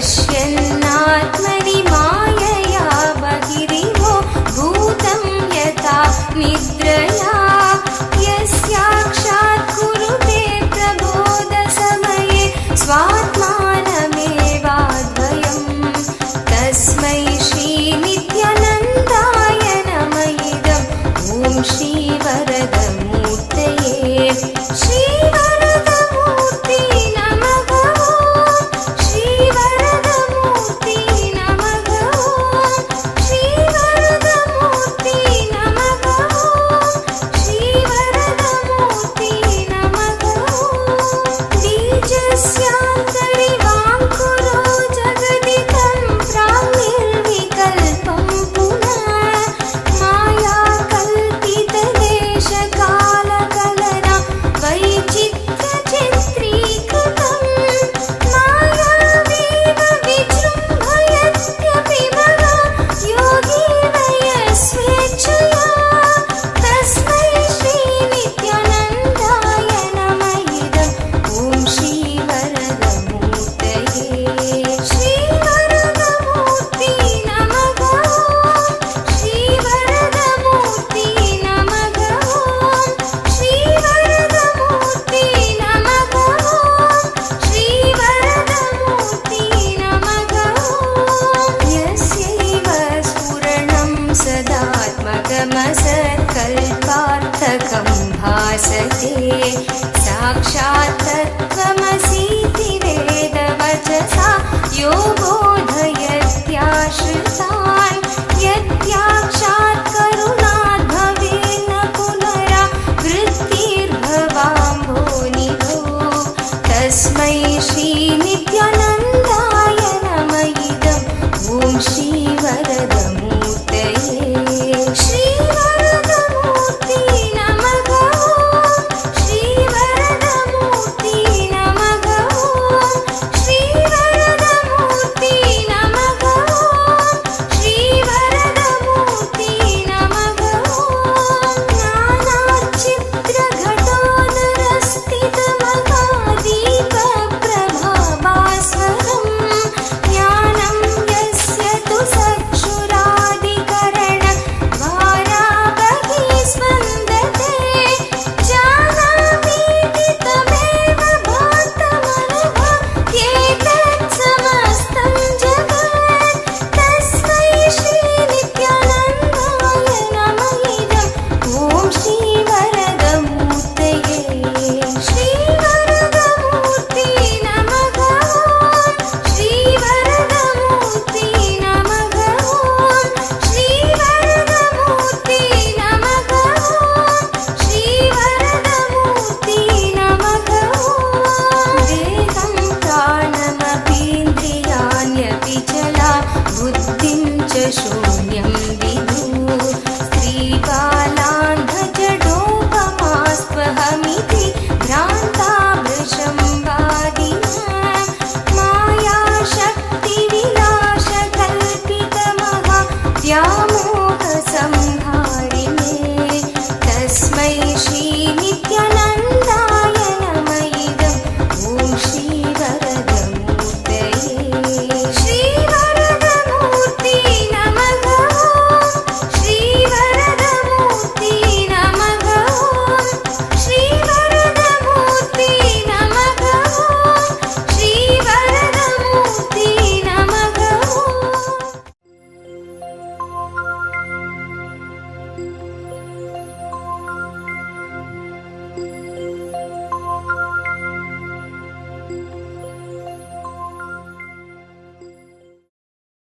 पश्यन्नात्मनि मायया बहिरिवो भूतं यथा निद्रया यस्याक्षात् कुरुते प्रबोधसमये स्वात्मानमेवाद्वयम् तस्मै श्रीनित्यानन्दाय नम इदम् ॐ श्रीवरदमूर्तये श्रीवरदमूर्ति नमः श्रीवरदमूर्ति नमः श्रीवरदमूर्ति नमः श्रीवरदमूर्ति नमः बीजस्यान्तरिवाङ्कुरो जगदिदं प्राङ्निर्विकल्पं पुनः मायाकल्पितदेशकालकलना वैचित्र्यचित्रीकृतं मायावेव विजृम्भयत्यपि महा योगी वयस्वेच्छया तस्मै श्रीनित्यानन्दाय नम इदम् ॐ श्रीवरदमूर्तये श्रीवरदमूर्ति नमः श्रीवरदमूर्ति नमः श्रीवरदमूर्ति नमः श्रीवरदमूर्ति नमः यस्यैव स्फुरणं सदात्मकमसत्कल्पार्थकं भासते साक्षात् तत्त्वमसीति वेदवचसा योगो